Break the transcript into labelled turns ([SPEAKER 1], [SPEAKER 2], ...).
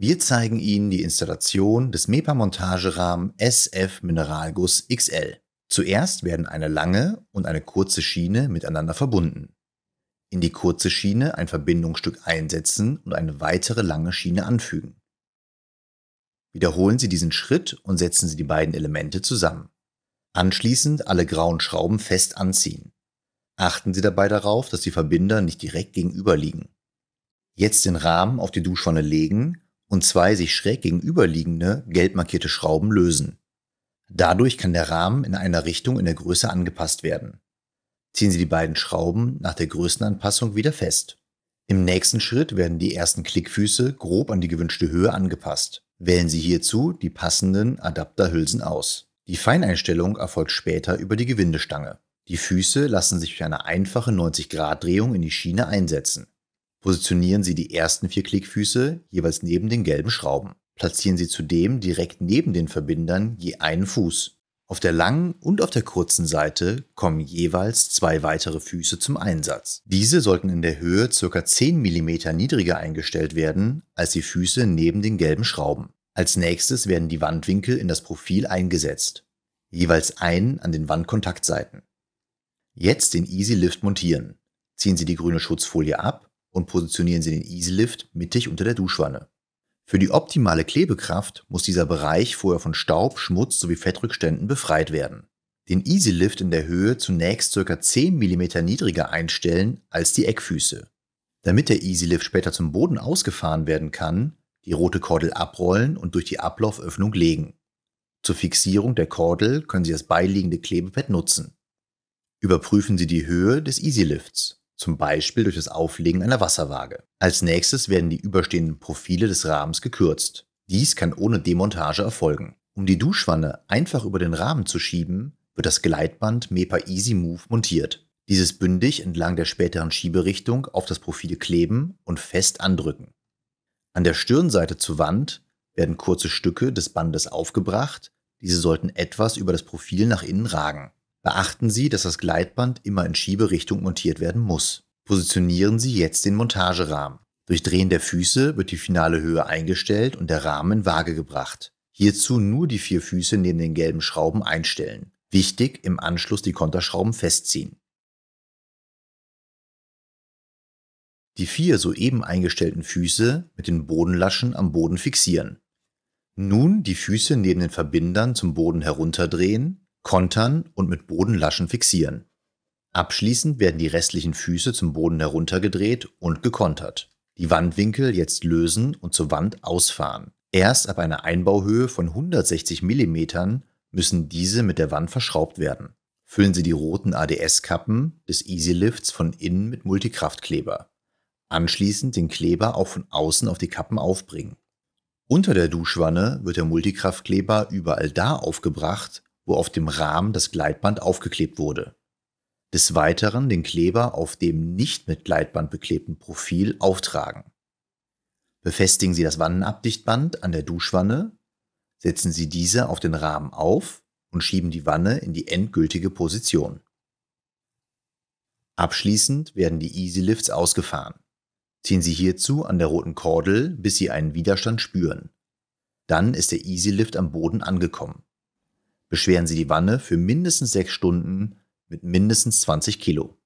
[SPEAKER 1] Wir zeigen Ihnen die Installation des MEPA-Montagerahmen SF Mineralguss XL. Zuerst werden eine lange und eine kurze Schiene miteinander verbunden. In die kurze Schiene ein Verbindungsstück einsetzen und eine weitere lange Schiene anfügen. Wiederholen Sie diesen Schritt und setzen Sie die beiden Elemente zusammen. Anschließend alle grauen Schrauben fest anziehen. Achten Sie dabei darauf, dass die Verbinder nicht direkt gegenüber liegen. Jetzt den Rahmen auf die Duschwanne legen und zwei sich schräg gegenüberliegende, gelb markierte Schrauben lösen. Dadurch kann der Rahmen in einer Richtung in der Größe angepasst werden. Ziehen Sie die beiden Schrauben nach der Größenanpassung wieder fest. Im nächsten Schritt werden die ersten Klickfüße grob an die gewünschte Höhe angepasst. Wählen Sie hierzu die passenden Adapterhülsen aus. Die Feineinstellung erfolgt später über die Gewindestange. Die Füße lassen sich durch eine einfache 90-Grad-Drehung in die Schiene einsetzen. Positionieren Sie die ersten 4 Klickfüße jeweils neben den gelben Schrauben. Platzieren Sie zudem direkt neben den Verbindern je einen Fuß. Auf der langen und auf der kurzen Seite kommen jeweils 2 weitere Füße zum Einsatz. Diese sollten in der Höhe ca. 10 mm niedriger eingestellt werden als die Füße neben den gelben Schrauben. Als nächstes werden die Wandwinkel in das Profil eingesetzt. Jeweils einen an den Wandkontaktseiten. Jetzt den Easy Lift montieren. Ziehen Sie die grüne Schutzfolie ab und positionieren Sie den Easy Lift mittig unter der Duschwanne. Für die optimale Klebekraft muss dieser Bereich vorher von Staub, Schmutz sowie Fettrückständen befreit werden. Den Easy Lift in der Höhe zunächst ca. 10 mm niedriger einstellen als die Eckfüße. Damit der Easy Lift später zum Boden ausgefahren werden kann, die rote Kordel abrollen und durch die Ablauföffnung legen. Zur Fixierung der Kordel können Sie das beiliegende Klebepad nutzen. Überprüfen Sie die Höhe des Easy Lifts, zum Beispiel durch das Auflegen einer Wasserwaage. Als nächstes werden die überstehenden Profile des Rahmens gekürzt. Dies kann ohne Demontage erfolgen. Um die Duschwanne einfach über den Rahmen zu schieben, wird das Gleitband MEPA Easy Move montiert. Dieses bündig entlang der späteren Schieberichtung auf das Profil kleben und fest andrücken. An der Stirnseite zur Wand werden kurze Stücke des Bandes aufgebracht, diese sollten etwas über das Profil nach innen ragen. Beachten Sie, dass das Gleitband immer in Schieberichtung montiert werden muss. Positionieren Sie jetzt den Montagerahmen. Durch Drehen der Füße wird die finale Höhe eingestellt und der Rahmen in Waage gebracht. Hierzu nur die 4 Füße neben den gelben Schrauben einstellen. Wichtig, im Anschluss die Konterschrauben festziehen. Die 4 soeben eingestellten Füße mit den Bodenlaschen am Boden fixieren. Nun die Füße neben den Verbindern zum Boden herunterdrehen, kontern und mit Bodenlaschen fixieren. Abschließend werden die restlichen Füße zum Boden heruntergedreht und gekontert. Die Wandwinkel jetzt lösen und zur Wand ausfahren. Erst ab einer Einbauhöhe von 160 mm müssen diese mit der Wand verschraubt werden. Füllen Sie die roten ADS-Kappen des Easy Lifts von innen mit Multikraftkleber. Anschließend den Kleber auch von außen auf die Kappen aufbringen. Unter der Duschwanne wird der Multikraftkleber überall da aufgebracht, wo auf dem Rahmen das Gleitband aufgeklebt wurde. Des Weiteren den Kleber auf dem nicht mit Gleitband beklebten Profil auftragen. Befestigen Sie das Wannenabdichtband an der Duschwanne, setzen Sie diese auf den Rahmen auf und schieben die Wanne in die endgültige Position. Abschließend werden die Easy Lifts ausgefahren. Ziehen Sie hierzu an der roten Kordel, bis Sie einen Widerstand spüren. Dann ist der Easy Lift am Boden angekommen. Beschweren Sie die Wanne für mindestens 6 Stunden mit mindestens 20 Kilo.